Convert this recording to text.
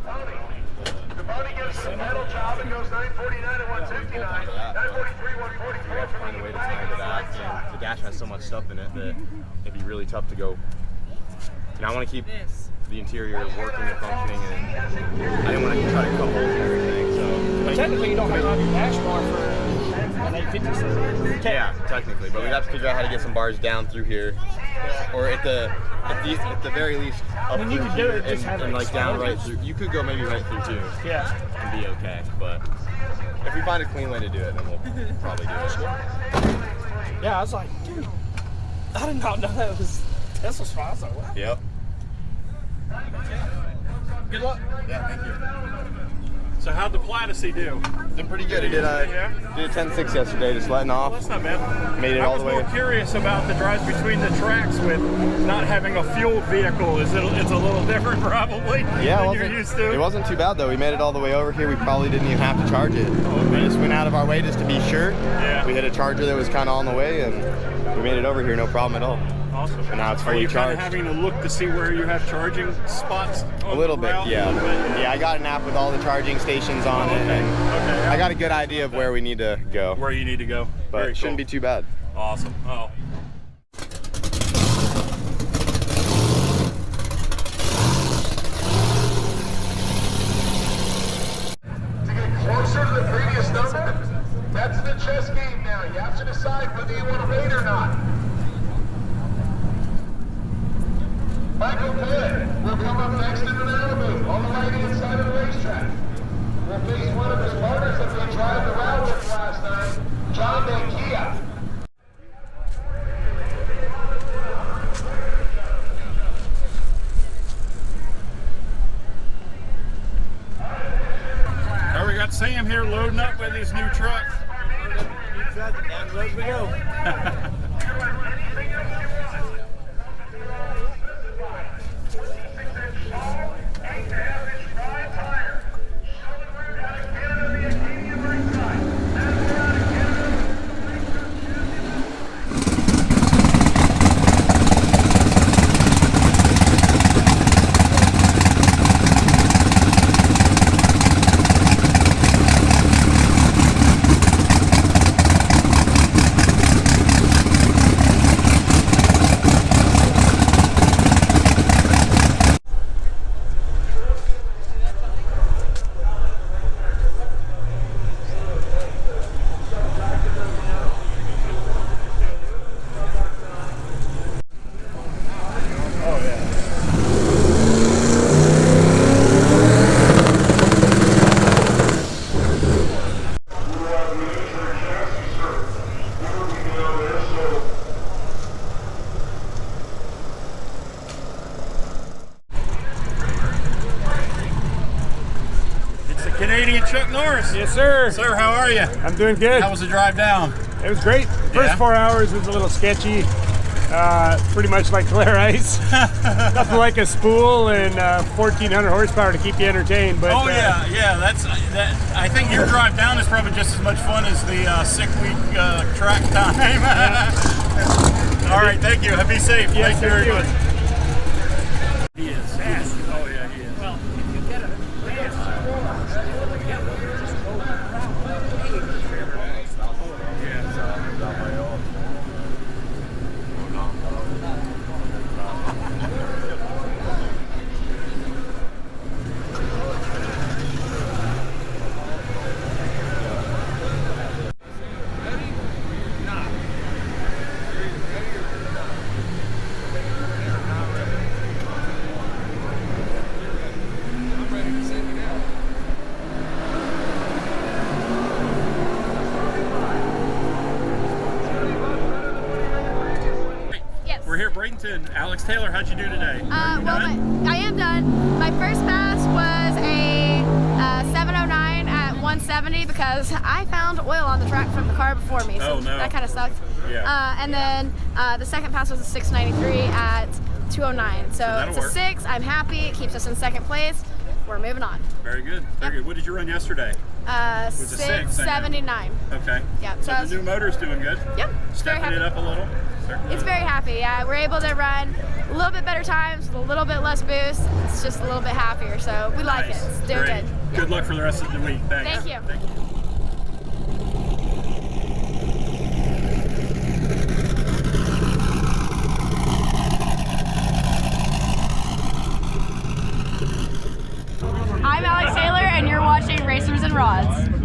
Devoni gets the metal job and goes 949 and 159. 943, 144 from find a way to time to that. And the dash has so much stuff in it that it'd be really tough to go. And I want to keep the interior working and functioning, and I didn't want to try to cut holes and everything. So, but technically, you don't have to have your dash bar for an 850. Yeah, technically, but we'd have to figure out how to get some bars down through here, or at the very least up through you can here do it, just and like down right through. You could go maybe right through too. Yeah. And be okay, but if we find a clean way to do it, then we'll probably do it. Yeah, I was like, dude, I did not know that was Tesla's fine. I was like, what? Yep. Good luck. Yeah, thank you. So how'd the Platycee do? Did pretty good. It did a 10.6 yesterday, just letting off. Well, that's not bad. Made it all the way. I was more curious about the drives between the tracks with not having a fueled vehicle. It's a little different probably than you're used to. It wasn't too bad though. We made it all the way over here. We probably didn't even have to charge it. We just went out of our way just to be sure. Yeah. We hit a charger that was kind of on the way, and we made it over here, no problem at all. Awesome. And now it's fully Are you charged. kind of having to look to see where you have charging spots? A little bit, yeah. Yeah, I got an app with all the charging stations on it, and I got a good idea of where we need to go. Where you need to go. But Very it shouldn't be too bad. Awesome. Oh. To get closer to the previous number, that's the chess game now. You have to decide whether you want to wait or not. Michael Pitt will come up next in the Malibu on the right-hand side of the racetrack. We'll face one of his partners that we drive the route with last night, John Mankia. Oh, we got Sam here loading up with his new truck. Down the road we go. Canadian Chuck Norris. Yes, sir. Sir, how are you? I'm doing good. How was the drive down? It was great. First 4 hours was a little sketchy. Pretty much like Claire Ice. Nothing like a spool and 1,400 horsepower to keep you entertained. But yeah. That's I think your drive down is probably just as much fun as the 6 week track time. All right, thank you. Be safe. Yes, thank you very much. He is. Oh yeah, he is. Well, if you get a We're here at Bradenton. Alex Taylor, how'd you do today? I am done. My first pass was a 709 at 170 because I found oil on the track from the car before me, so that kind of sucked. Yeah. And then the second pass was a 693 at 209. So it's a work. 6. I'm happy. It keeps us in second place. We're moving on. Very good. Very good. What did you run yesterday? Was it 679. Okay. Yeah. So the new motor's doing good? Yep. Stepping it up a little? It's very happy. Yeah, we're able to run a little bit better times with a little bit less boost. It's just a little bit happier, so we like it. It's doing Great. good. Good luck for the rest of the week. Thanks. Thank you. Thank you. I'm Alex Taylor, and you're watching Racers and Rods.